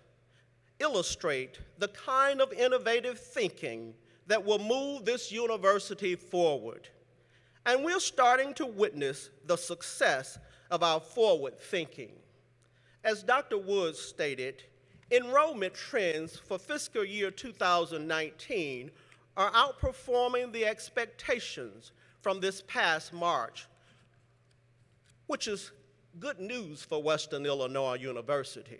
illustrate the kind of innovative thinking that will move this university forward. And we're starting to witness the success of our forward thinking. As Dr. Woods stated, enrollment trends for fiscal year 2019 are outperforming the expectations from this past March, which is good news for Western Illinois University.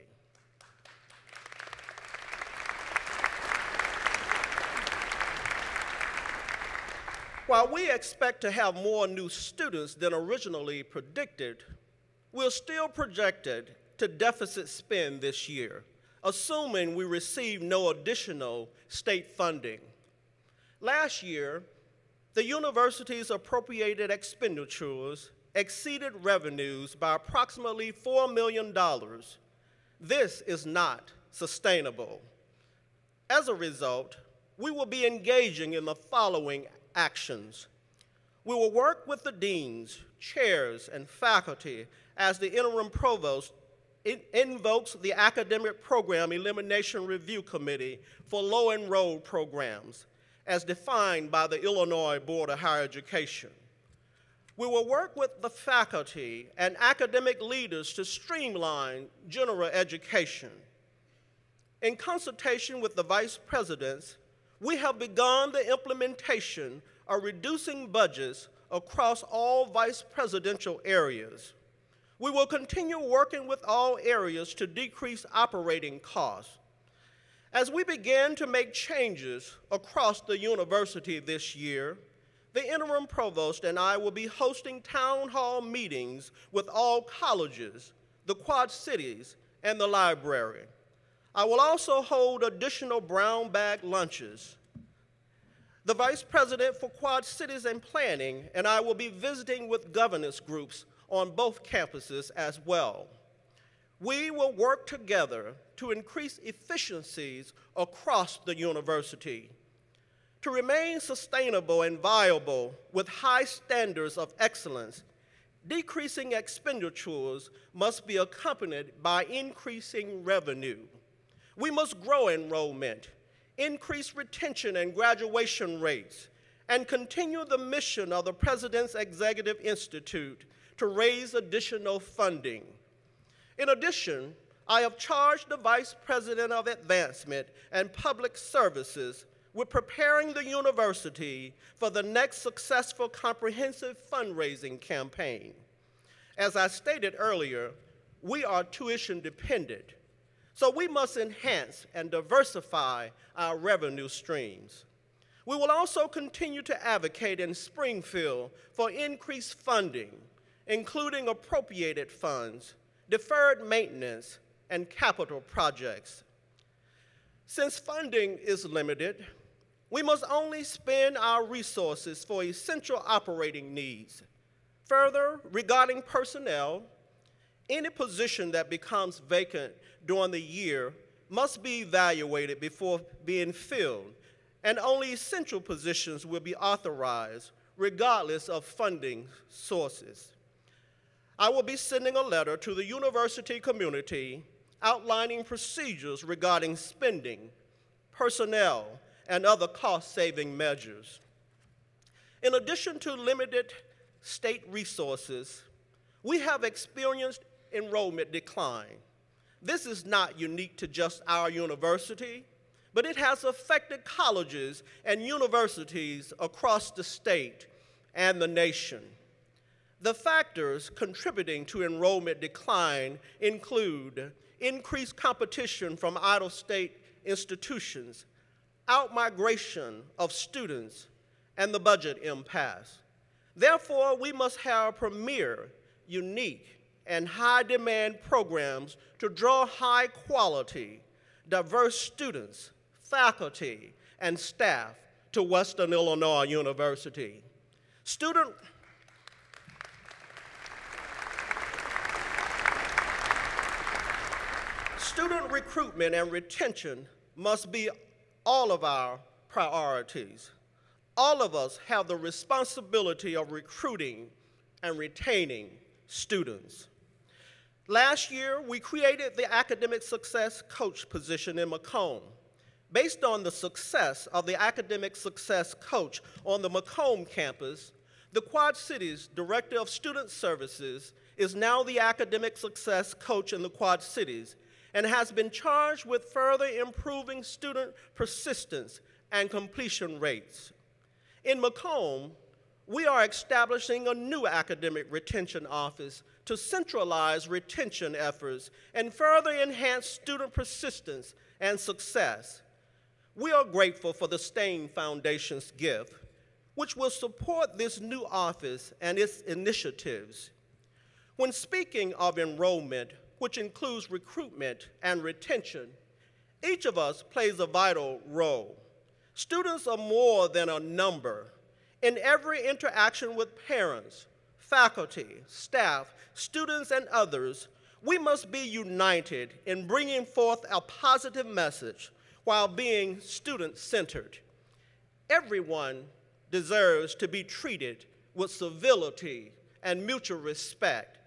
While we expect to have more new students than originally predicted, we're still projected to deficit spend this year, assuming we receive no additional state funding. Last year, the university's appropriated expenditures exceeded revenues by approximately $4 million. This is not sustainable. As a result, we will be engaging in the following actions. We will work with the deans, chairs, and faculty as the interim provost invokes the Academic Program Elimination Review Committee for low-enrolled programs, as defined by the Illinois Board of Higher Education. We will work with the faculty and academic leaders to streamline general education. In consultation with the vice presidents, we have begun the implementation of reducing budgets across all vice presidential areas. We will continue working with all areas to decrease operating costs. As we begin to make changes across the university this year, the interim provost and I will be hosting town hall meetings with all colleges, the Quad Cities, and the library. I will also hold additional brown bag lunches. The vice president for Quad Cities and Planning and I will be visiting with governance groups on both campuses as well. We will work together to increase efficiencies across the university. To remain sustainable and viable with high standards of excellence, decreasing expenditures must be accompanied by increasing revenue. We must grow enrollment, increase retention and graduation rates, and continue the mission of the President's Executive Institute to raise additional funding. In addition, I have charged the Vice President of Advancement and Public Services with preparing the university for the next successful comprehensive fundraising campaign. As I stated earlier, we are tuition dependent, so we must enhance and diversify our revenue streams. We will also continue to advocate in Springfield for increased funding, including appropriated funds, deferred maintenance, and capital projects. Since funding is limited, we must only spend our resources for essential operating needs. Further, regarding personnel, any position that becomes vacant during the year must be evaluated before being filled, and only essential positions will be authorized regardless of funding sources. I will be sending a letter to the university community outlining procedures regarding spending, personnel, and other cost-saving measures. In addition to limited state resources, we have experienced enrollment decline. This is not unique to just our university, but it has affected colleges and universities across the state and the nation. The factors contributing to enrollment decline include increased competition from out-of-state institutions, outmigration of students, and the budget impasse. Therefore, we must have premier, unique, and high-demand programs to draw high-quality, diverse students, faculty, and staff to Western Illinois University. Student recruitment and retention must be all of our priorities. All of us have the responsibility of recruiting and retaining students. Last year, we created the Academic Success Coach position in Macomb. Based on the success of the Academic Success Coach on the Macomb campus, the Quad Cities Director of Student Services is now the academic success coach in the Quad Cities and has been charged with further improving student persistence and completion rates. In Macomb, we are establishing a new academic retention office to centralize retention efforts and further enhance student persistence and success. We are grateful for the Stain Foundation's gift, which will support this new office and its initiatives. When speaking of enrollment, which includes recruitment and retention, each of us plays a vital role. Students are more than a number. In every interaction with parents, faculty, staff, students, and others, we must be united in bringing forth a positive message while being student-centered. Everyone deserves to be treated with civility and mutual respect,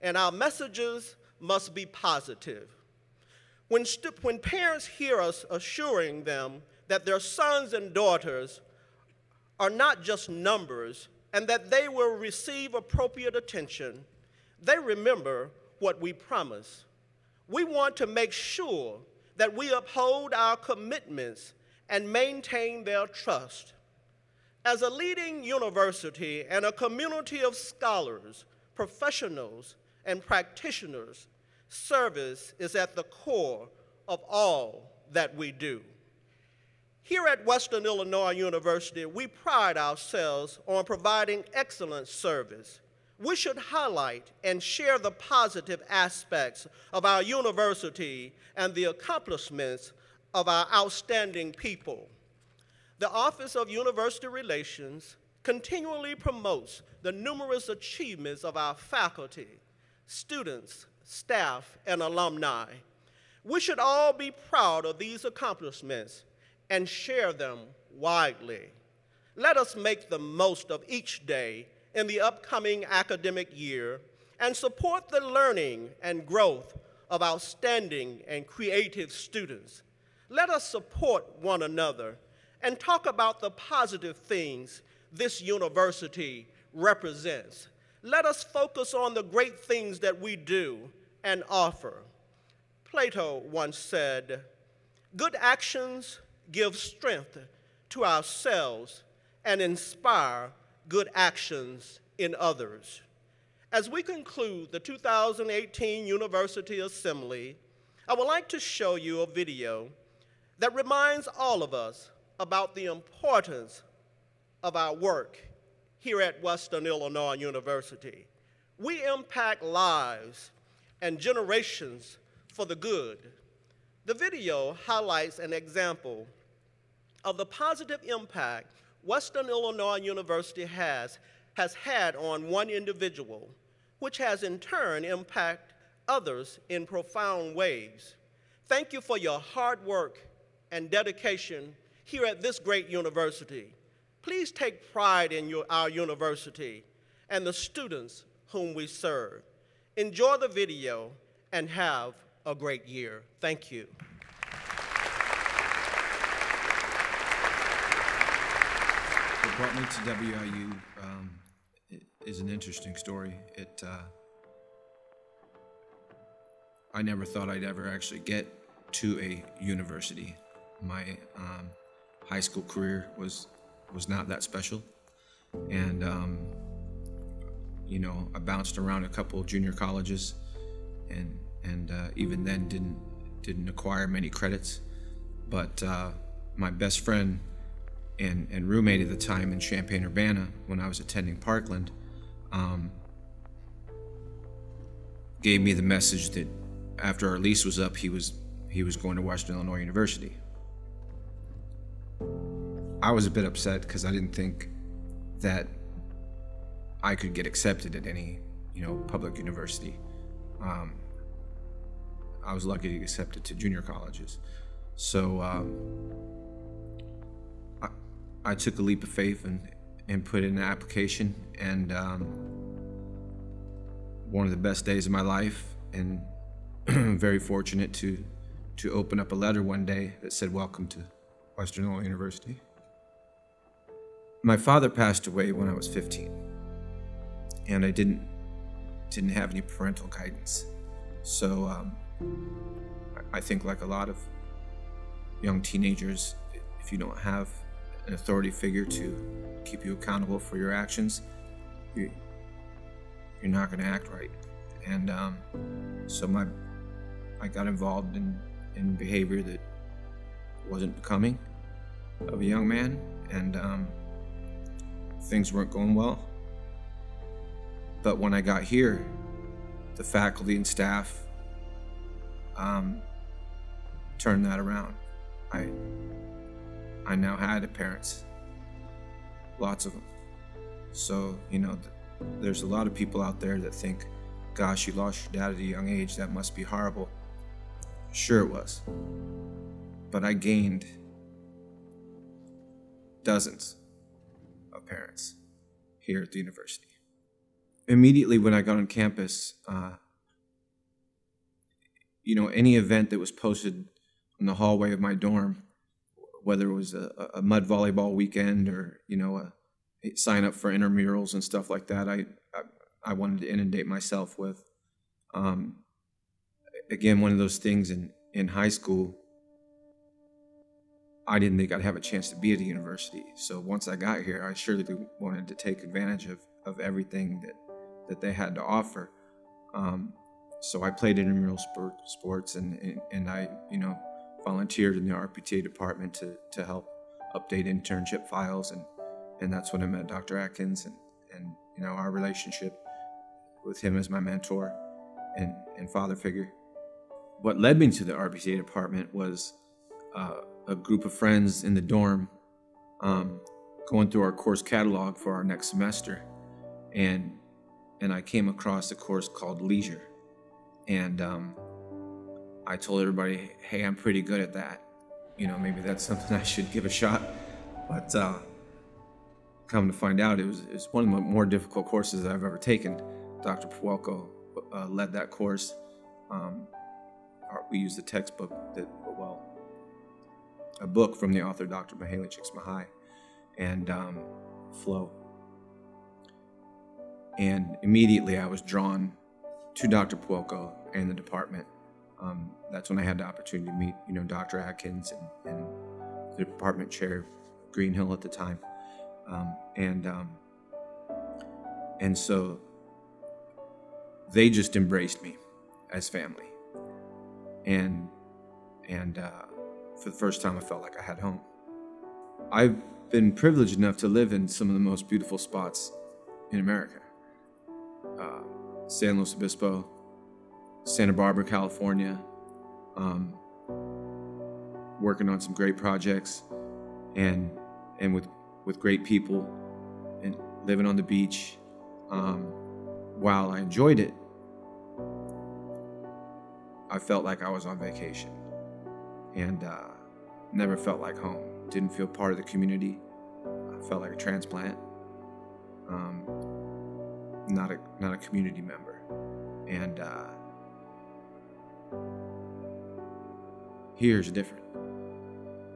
and our messages must be positive. When parents hear us assuring them that their sons and daughters are not just numbers and that they will receive appropriate attention, they remember what we promise. We want to make sure that we uphold our commitments and maintain their trust. As a leading university and a community of scholars, professionals, and practitioners, service is at the core of all that we do. Here at Western Illinois University, we pride ourselves on providing excellent service. We should highlight and share the positive aspects of our university and the accomplishments of our outstanding people. The Office of University Relations continually promotes the numerous achievements of our faculty, students, staff, and alumni. We should all be proud of these accomplishments and share them widely. Let us make the most of each day in the upcoming academic year and support the learning and growth of outstanding and creative students. Let us support one another and talk about the positive things this university represents. Let us focus on the great things that we do and offer. Plato once said, "Good actions give strength to ourselves and inspire good actions in others." As we conclude the 2018 University Assembly, I would like to show you a video that reminds all of us about the importance of our work here at Western Illinois University. We impact lives and generations for the good. The video highlights an example of the positive impact Western Illinois University has had on one individual, which has in turn impacted others in profound ways. Thank you for your hard work and dedication here at this great university. Please take pride in our university and the students whom we serve. Enjoy the video and have a great year. Thank you. What brought me to WIU is an interesting story. I never thought I'd ever actually get to a university. My high school career was not that special, and you know, I bounced around a couple of junior colleges, and even then didn't acquire many credits. But my best friend and roommate at the time in Champaign-Urbana, when I was attending Parkland, gave me the message that after our lease was up, he was going to Western Illinois University. I was a bit upset because I didn't think that I could get accepted at any, public university. I was lucky to get accepted to junior colleges. So I took a leap of faith and put in an application, and one of the best days of my life, and very fortunate to open up a letter one day that said, "Welcome to Western Illinois University." My father passed away when I was 15, and I didn't didn't have any parental guidance. So I think, like a lot of young teenagers, if you don't have an authority figure to keep you accountable for your actions, you're not going to act right. And so I got involved in behavior that wasn't becoming of a young man, and things weren't going well. But when I got here, the faculty and staff turned that around. I now had parents, lots of them. So, you know, there's a lot of people out there that think, gosh, you lost your dad at a young age, that must be horrible. Sure it was. But I gained dozens of parents here at the university. Immediately when I got on campus, you know, any event that was posted in the hallway of my dorm, whether it was a mud volleyball weekend or, you know, a sign up for intramurals and stuff like that, I wanted to inundate myself with. Again, one of those things in high school, I didn't think I'd have a chance to be at a university. So once I got here, I surely wanted to take advantage of everything that they had to offer. So I played intramural sports and I, you know, volunteered in the RPTA department to help update internship files, and that's when I met Dr. Atkins, and you know, our relationship with him as my mentor and father figure. What led me to the RPTA department was a group of friends in the dorm going through our course catalog for our next semester, and I came across a course called Leisure, and I told everybody, hey, I'm pretty good at that. You know, maybe that's something I should give a shot. But come to find out, it was one of the more difficult courses I've ever taken. Dr. Puelko led that course. We used the textbook, a book from the author, Dr. Mihaly Csikszentmihalyi, and Flow. And immediately I was drawn to Dr. Puelko and the department. That's when I had the opportunity to meet, you know, Dr. Atkins and the department chair, Greenhill at the time. And so they just embraced me as family. And for the first time, I felt like I had home. I've been privileged enough to live in some of the most beautiful spots in America. San Luis Obispo, Santa Barbara, California, working on some great projects, and with great people, and living on the beach. While I enjoyed it, I felt like I was on vacation, and never felt like home. Didn't feel part of the community. I felt like a transplant, not a community member. And here's different.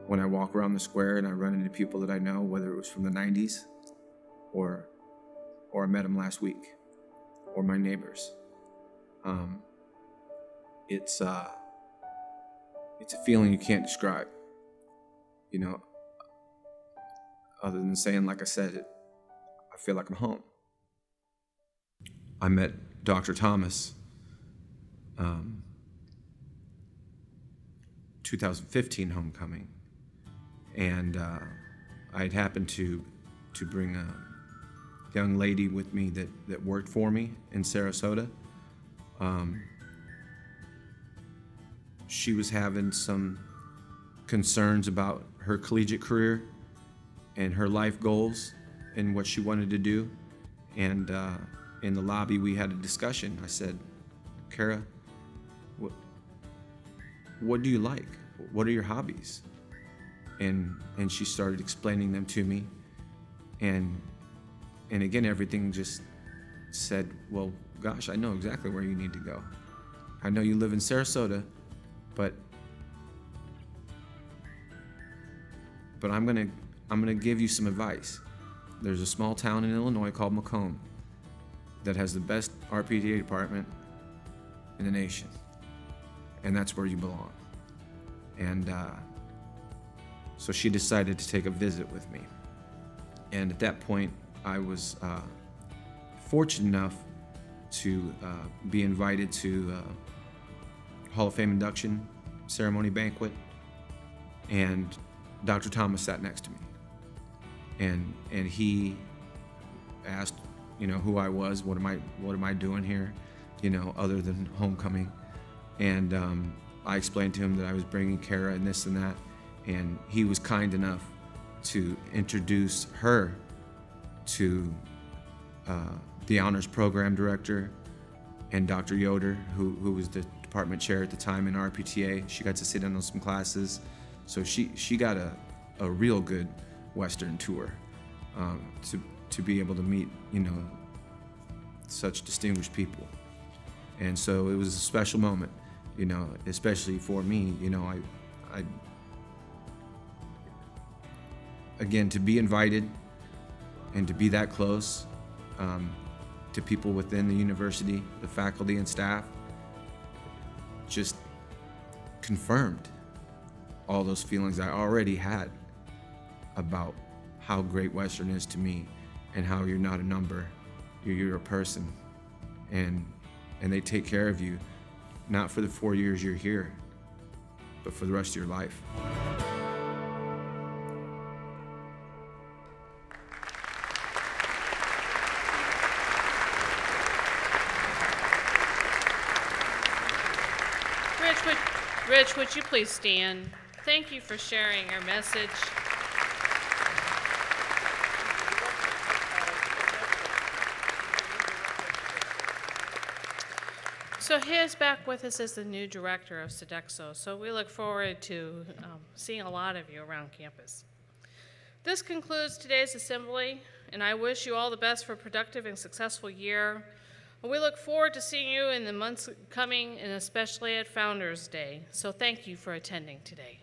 When I walk around the square and I run into people that I know, whether it was from the 90s or I met them last week, or my neighbors, it's a feeling you can't describe, you know, other than saying, like I said, I feel like I'm home. I met Dr. Thomas 2015 homecoming, and I had happened to bring a young lady with me that worked for me in Sarasota. She was having some concerns about her collegiate career and her life goals and what she wanted to do, and in the lobby we had a discussion. I said, Kara, what do you like? What are your hobbies? And she started explaining them to me, and again, everything just said, well, gosh, I know exactly where you need to go. I know you live in Sarasota, but I'm gonna give you some advice. There's a small town in Illinois called Macomb. that has the best RPTA department in the nation, and that's where you belong. And so she decided to take a visit with me. And at that point, I was fortunate enough to be invited to Hall of Fame induction ceremony banquet, and Dr. Thomas sat next to me. And he asked, you know, who I was, what am I doing here, you know, other than homecoming. And I explained to him that I was bringing Kara and this and that, and he was kind enough to introduce her to the honors program director and Dr. Yoder, who was the department chair at the time in RPTA. She got to sit in on some classes, so she got a real good Western tour to be able to meet, you know, such distinguished people. And so it was a special moment, you know, especially for me. You know, I again, to be invited and to be that close to people within the university, the faculty and staff, just confirmed all those feelings I already had about how great Western is to me, and how you're not a number, you're a person, and they take care of you, not for the 4 years you're here, but for the rest of your life. Rich, would you please stand? Thank you for sharing your message. So he is back with us as the new director of Sodexo, so we look forward to seeing a lot of you around campus. This concludes today's assembly, and I wish you all the best for a productive and successful year. We look forward to seeing you in the months coming, and especially at Founders Day. So thank you for attending today.